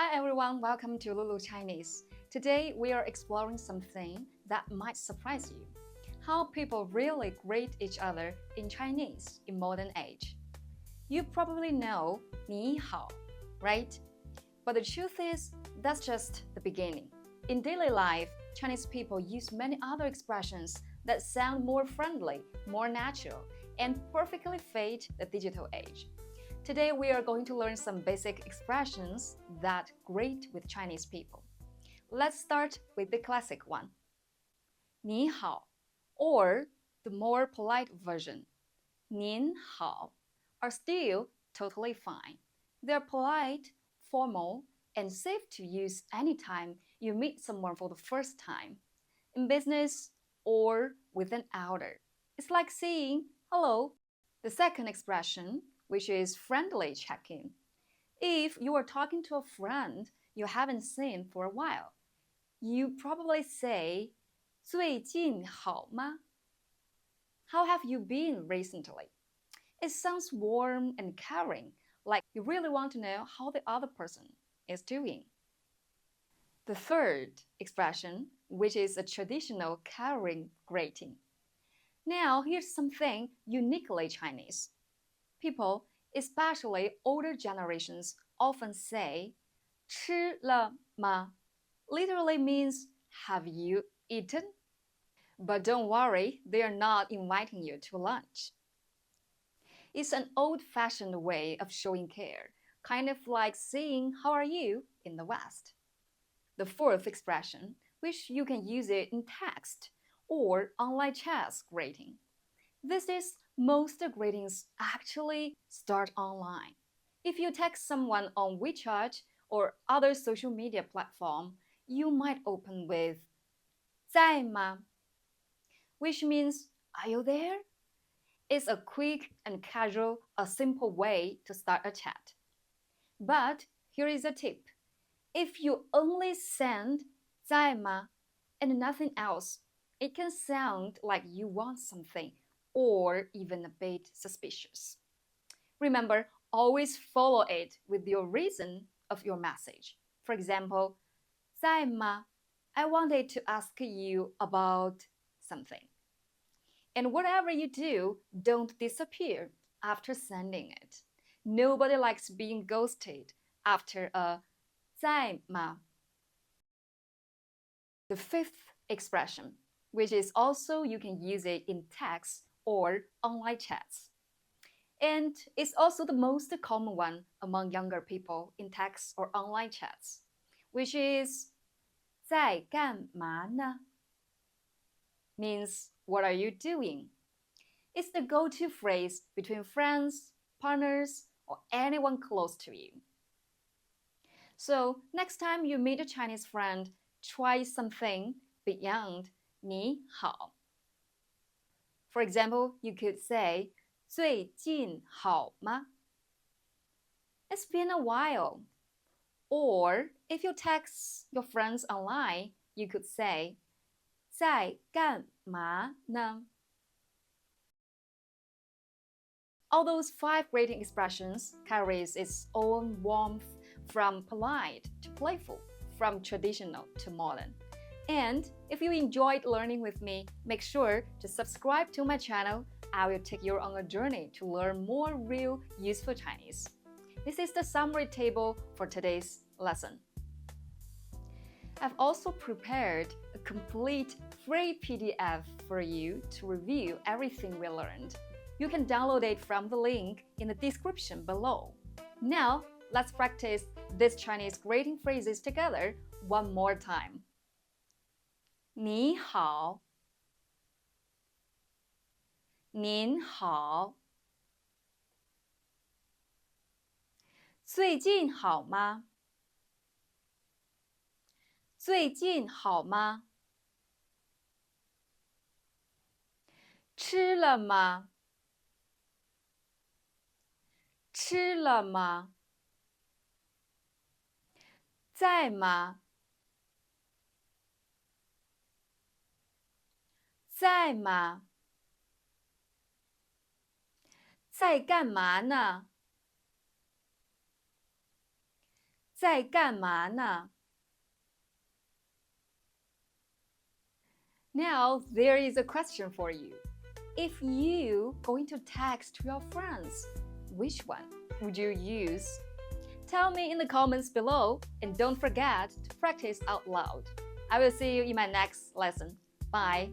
Hi everyone, welcome to Lulu Chinese. Today we are exploring something that might surprise you. How people really greet each other in Chinese in modern age. You probably know 你好, right? But the truth is, that's just the beginning. In daily life, Chinese people use many other expressions that sound more friendly, more natural, and perfectly fit the digital age. Today we are going to learn some basic expressions that greet with Chinese people. Let's start with the classic one. 你好, or the more polite version, 您好, are still totally fine. They're polite, formal, and safe to use anytime you meet someone for the first time, in business or with an elder. It's like saying hello. The second expression, which is friendly check-in. If you are talking to a friend you haven't seen for a while, you probably say 最近好吗? How have you been recently? It sounds warm and caring, like you really want to know how the other person is doing. The third expression, which is a traditional caring greeting. Now, here's something uniquely Chinese. People, especially older generations, often say 吃了吗? Literally means have you eaten? But don't worry, they are not inviting you to lunch. It's an old-fashioned way of showing care, kind of like saying how are you in the West. The fourth expression, which you can use it in text or online chat greeting. This is most greetings actually start online. If you text someone on WeChat or other social media platform, you might open with 在吗? Which means, are you there? It's a quick and casual, a simple way to start a chat. But here is a tip. If you only send 在吗 and nothing else, it can sound like you want something or even a bit suspicious. Remember, always follow it with your reason of your message. For example, 在吗? I wanted to ask you about something. And whatever you do, don't disappear after sending it. Nobody likes being ghosted after a 在吗? The fifth expression, which is also you can use it in text or online chats. And it's also the most common one among younger people in text or online chats, which is 在干嘛呢? Means what are you doing? It's the go-to phrase between friends, partners, or anyone close to you. So next time you meet a Chinese friend, try something beyond 你好. For example, you could say 最近好吗? It's been a while. Or if you text your friends online, you could say 在干嘛呢? All those 5 greeting expressions carries its own warmth, from polite to playful, from traditional to modern. And if you enjoyed learning with me, make sure to subscribe to my channel. I will take you on a journey to learn more real, useful Chinese. This is the summary table for today's lesson. I've also prepared a complete free PDF for you to review everything we learned. You can download it from the link in the description below. Now, let's practice these Chinese greeting phrases together one more time. 你好, 您好, 最近好吗? 最近好吗? 吃了吗? 吃了吗? 在吗? 在吗? 在干嘛呢?在干嘛呢? Now, there is a question for you. If you going to text your friends, which one would you use? Tell me in the comments below and don't forget to practice out loud. I will see you in my next lesson. Bye!